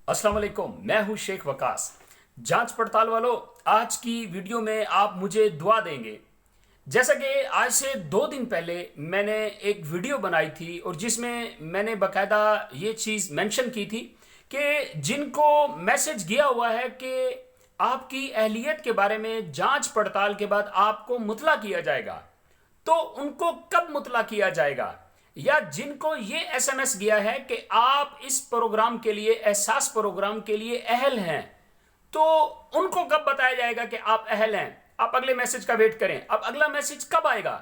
अस्सलाम वालेकुम, मैं हूं शेख वकास। जांच पड़ताल वालों, आज की वीडियो में आप मुझे दुआ देंगे। जैसा कि आज से 2 दिन पहले मैंने एक वीडियो बनाई थी और जिसमें मैंने बकायदा ये चीज़ मेंशन की थी कि जिनको मैसेज गया हुआ है कि आपकी अहलियत के बारे में जांच पड़ताल के बाद आपको मुतला किया जाएगा, तो उनको कब मुतला किया जाएगा, या जिनको ये एसएमएस गया है कि आप इस प्रोग्राम के लिए, एहसास प्रोग्राम के लिए अहल हैं, तो उनको कब बताया जाएगा कि आप अहल हैं। आप अगले मैसेज का वेट करें। अब अगला मैसेज कब आएगा,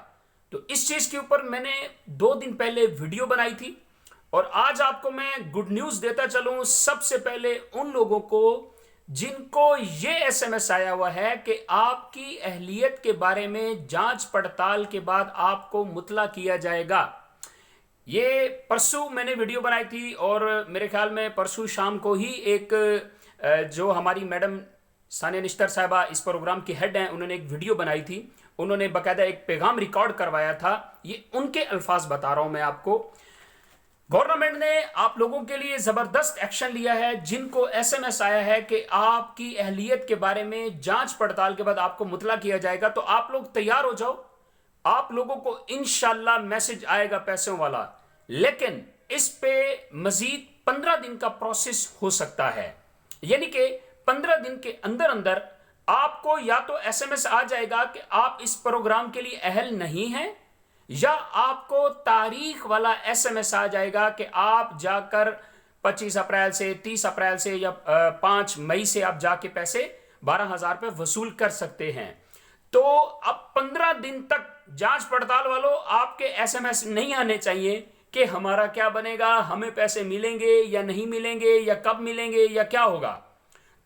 तो इस चीज के ऊपर मैंने 2 दिन पहले वीडियो बनाई थी और आज आपको मैं गुड न्यूज देता चलूं। सबसे पहले उन लोगों को जिनको ये एसएमएस आया हुआ है कि आपकी अहलियत के बारे में जांच पड़ताल के बाद आपको मुतला किया जाएगा। ये परसों मैंने वीडियो बनाई थी और मेरे ख्याल में परसों शाम को ही एक जो हमारी मैडम सानिया निश्तर साहिबा इस प्रोग्राम की हेड हैं, उन्होंने एक वीडियो बनाई थी। उन्होंने बाकायदा एक पैगाम रिकॉर्ड करवाया था। ये उनके अल्फाज बता रहा हूं मैं आपको। गवर्नमेंट ने आप लोगों के लिए जबरदस्त एक्शन लिया है। जिनको एसएमएस आया है कि आपकी अहलियत के बारे में जांच पड़ताल के बाद आपको मुतला किया जाएगा, तो आप लोग तैयार हो जाओ। आप लोगों को इंशाल्लाह मैसेज आएगा पैसों वाला, लेकिन इस पे मजीद 15 दिन का प्रोसेस हो सकता है। यानी कि 15 दिन के अंदर अंदर आपको या तो एसएमएस आ जाएगा कि आप इस प्रोग्राम के लिए अहल नहीं हैं, या आपको तारीख वाला एसएमएस आ जाएगा कि आप जाकर 25 अप्रैल से 30 अप्रैल से या 5 मई से आप जाके पैसे 12,000 पे वसूल कर सकते हैं। तो अब 15 दिन तक जांच पड़ताल वालों आपके एसएमएस नहीं आने चाहिए कि हमारा क्या बनेगा, हमें पैसे मिलेंगे या नहीं मिलेंगे, या कब मिलेंगे, या क्या होगा।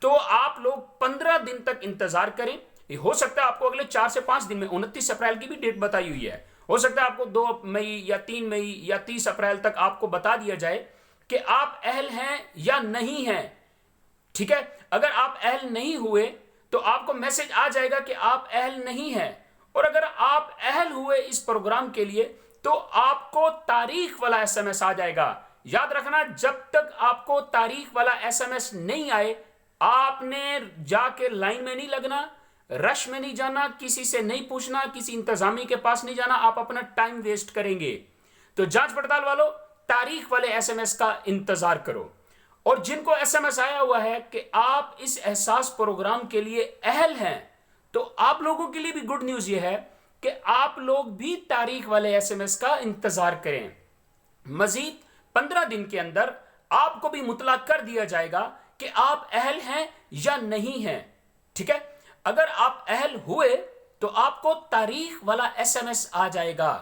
तो आप लोग 15 दिन तक इंतजार करें। हो सकता है आपको अगले 4 से 5 दिन में, 29 अप्रैल की भी डेट बताई हुई है, हो सकता है आपको 2 मई या 3 मई या 30 अप्रैल तक आपको बता दिया जाए कि आप अहल हैं या नहीं हैं। ठीक है, अगर आप अहल नहीं हुए तो आपको मैसेज आ जाएगा कि आप अहल नहीं हैं, और अगर आप अहल हुए इस प्रोग्राम के लिए तो आपको तारीख वाला एसएमएस आ जाएगा। याद रखना, जब तक आपको तारीख वाला एसएमएस नहीं आए आपने जाके लाइन में नहीं लगना, रश में नहीं जाना, किसी से नहीं पूछना, किसी इंतजामी के पास नहीं जाना। आप अपना टाइम वेस्ट करेंगे। तो जांच पड़ताल वालों, तारीख वाले एसएमएस का इंतजार करो। और जिनको एसएमएस आया हुआ है कि आप इस एहसास प्रोग्राम के लिए अहल हैं, तो आप लोगों के लिए भी गुड न्यूज ये है कि आप लोग भी तारीख वाले एसएमएस का इंतजार करें। मजीद 15 दिन के अंदर आपको भी मुतला कर दिया जाएगा कि आप अहल हैं या नहीं हैं। ठीक है, अगर आप अहल हुए तो आपको तारीख वाला एसएमएस आ जाएगा।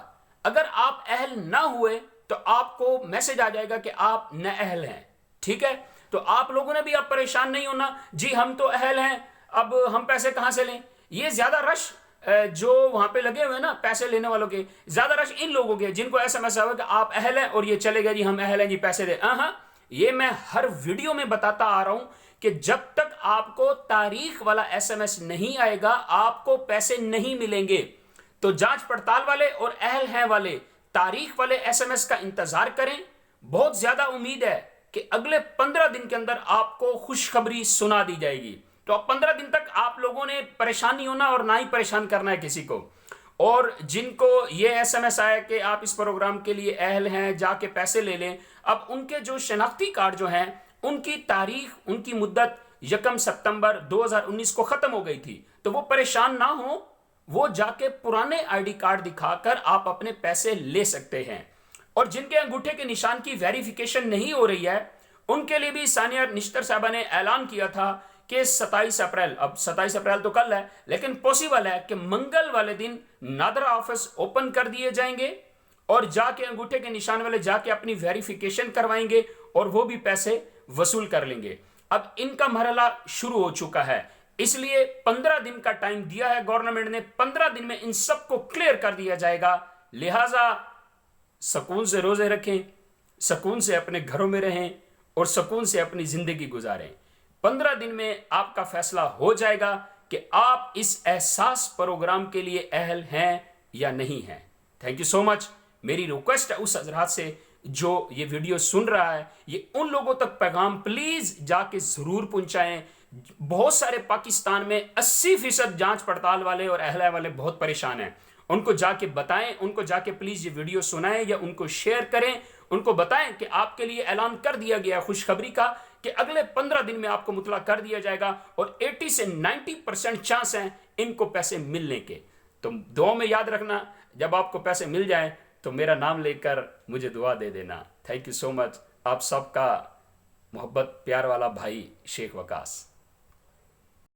अगर आप अहल ना हुए तो आपको मैसेज आ जाएगा कि आप न अहल हैं। ठीक है, तो आप लोगों ने भी अब परेशान नहीं होना, जी हम तो अहल हैं, अब हम पैसे कहां से लें। ये ज्यादा रश जो वहां पे लगे हुए ना पैसे लेने वालों के, ज्यादा रश इन लोगों के जिनको एसएमएस आया कि आप अहल हैं और ये चले गए जी हम अहल हैं जी पैसे दे। ये मैं हर वीडियो में बताता आ रहा हूं कि जब तक आपको तारीख वाला एसएमएस नहीं आएगा आपको पैसे नहीं मिलेंगे। तो जांच पड़ताल वाले और अहल हैं वाले तारीख वाले एसएमएस का इंतजार करें। बहुत ज्यादा उम्मीद है कि अगले 15 दिन के अंदर आपको खुशखबरी सुना दी जाएगी। तो अब 15 दिन तक आप लोगों ने परेशान नहीं होना और ना ही परेशान करना है किसी को। और जिनको ये एसएमएस आया कि आप इस प्रोग्राम के लिए अहल हैं, जाके पैसे ले लें, अब उनके जो शनाख्ती कार्ड जो हैं उनकी तारीख, उनकी मुद्दत 1 सितंबर 2019 को खत्म हो गई थी। तो वो परेशान ना हो, वो जाके पुराने आईडी कार्ड दिखाकर आप अपने पैसे ले सकते हैं। और जिनके अंगूठे के निशान की वेरिफिकेशन नहीं हो रही है उनके लिए भी सानिया निश्तर साहबा ने ऐलान किया था कि 27 अप्रैल, अब 27 अप्रैल तो कल है, लेकिन पॉसिबल है कि मंगल वाले दिन नादरा ऑफिस ओपन कर दिए जाएंगे और जाके अंगूठे के निशान वाले जाके अपनी वेरिफिकेशन करवाएंगे और वो भी पैसे वसूल कर लेंगे। अब इनका मरहला शुरू हो चुका है, इसलिए 15 दिन का टाइम दिया है गवर्नमेंट ने। 15 दिन में इन सबको क्लियर कर दिया जाएगा। लिहाजा सुकून से रोजे रखें, सुकून से अपने घरों में रहें और सुकून से अपनी जिंदगी गुजारें। 15 दिन में आपका फैसला हो जाएगा कि आप इस एहसास प्रोग्राम के लिए अहल हैं या नहीं हैं। Thank you so much. मेरी रिक्वेस्ट है उस हजरात से جو یہ ویڈیو سن رہا ہے یہ ان لوگوں تک پیغام پلیز جا کے ضرور پہنچائیں. بہت سارے پاکستان میں 80% جانچ پڑتال والے اور اہلیہ والے بہت پریشان ہیں. ان کو جا کے بتائیں, ان کو جا کے پلیز یہ ویڈیو سنائیں یا ان کو شیئر کریں. ان کو بتائیں کہ آپ کے لیے اعلان کر دیا گیا خوشخبری کا کہ اگلے 15 دن میں آپ کو مطلع کر دیا جائے گا اور 80 سے 90% چانس ہیں ان کو پیسے ملنے کے. تو دعا میں یاد رکھنا, جب آپ کو پیسے مل جائیں تو میرا نام لے کر مجھے دعا دے دینا. تھینک یو سو مچ. آپ سب کا محبت پیار والا بھائی شیخ وقاص.